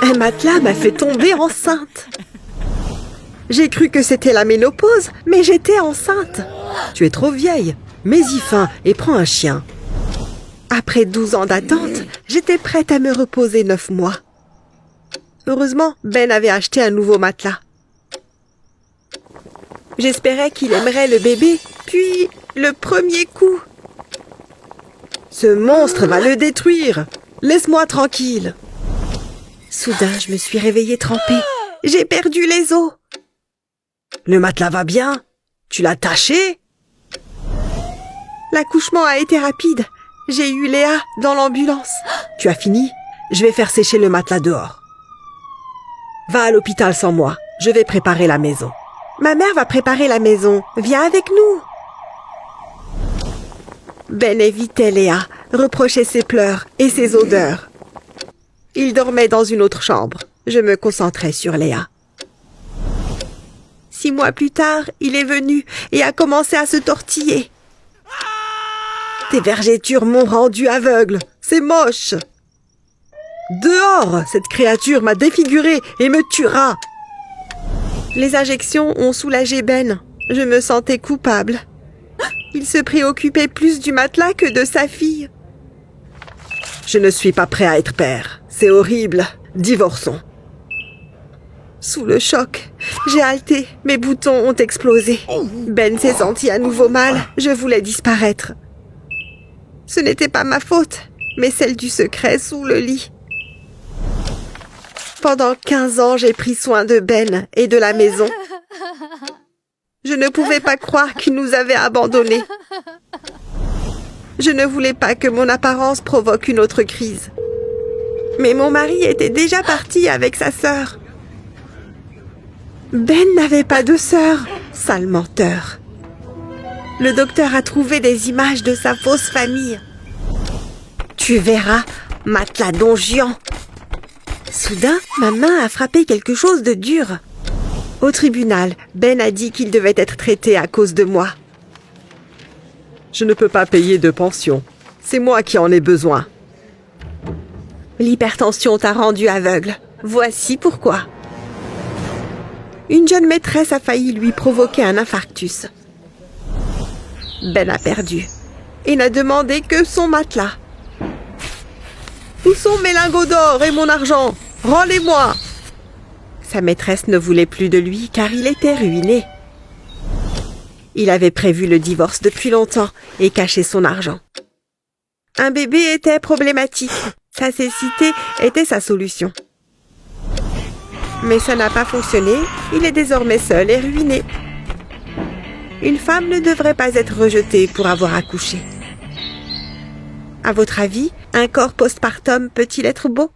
Un matelas m'a fait tomber enceinte. J'ai cru que c'était la ménopause, mais j'étais enceinte. Tu es trop vieille. Mets-y fin et prends un chien. Après 12 ans d'attente, j'étais prête à me reposer 9 mois. Heureusement, Ben avait acheté un nouveau matelas. J'espérais qu'il aimerait le bébé, puis le premier coup. Ce monstre va le détruire. Laisse-moi tranquille. Soudain, je me suis réveillée trempée. J'ai perdu les os. Le matelas va bien? Tu l'as taché? L'accouchement a été rapide. J'ai eu Léa dans l'ambulance. Tu as fini? Je vais faire sécher le matelas dehors. Va à l'hôpital sans moi. Je vais préparer la maison. Ma mère va préparer la maison. Viens avec nous. Ben évitait Léa, reprochait ses pleurs et ses odeurs. Il dormait dans une autre chambre. Je me concentrais sur Léa. 6 mois plus tard, il est venu et a commencé à se tortiller. Tes vergetures m'ont rendu aveugle. C'est moche. Dehors, cette créature m'a défiguré et me tuera. Les injections ont soulagé Ben. Je me sentais coupable. Il se préoccupait plus du matelas que de sa fille. Je ne suis pas prêt à être père. C'est horrible. Divorçons. Sous le choc, j'ai halté. Mes boutons ont explosé. Ben s'est senti à nouveau mal. Je voulais disparaître. Ce n'était pas ma faute, mais celle du secret sous le lit. Pendant 15 ans, j'ai pris soin de Ben et de la maison. Je ne pouvais pas croire qu'il nous avait abandonnés. Je ne voulais pas que mon apparence provoque une autre crise. Mais mon mari était déjà parti avec sa sœur. Ben n'avait pas de sœur, sale menteur. Le docteur a trouvé des images de sa fausse famille. Tu verras, matelas dongian. Soudain, ma main a frappé quelque chose de dur. Au tribunal, Ben a dit qu'il devait être traité à cause de moi. Je ne peux pas payer de pension. C'est moi qui en ai besoin. L'hypertension t'a rendu aveugle. Voici pourquoi. Une jeune maîtresse a failli lui provoquer un infarctus. Ben a perdu et n'a demandé que son matelas. Où sont mes lingots d'or et mon argent? Rends-les-moi! Sa maîtresse ne voulait plus de lui car il était ruiné. Il avait prévu le divorce depuis longtemps et caché son argent. Un bébé était problématique. Sa cécité était sa solution. Mais ça n'a pas fonctionné. Il est désormais seul et ruiné. Une femme ne devrait pas être rejetée pour avoir accouché. À votre avis, un corps postpartum peut-il être beau ?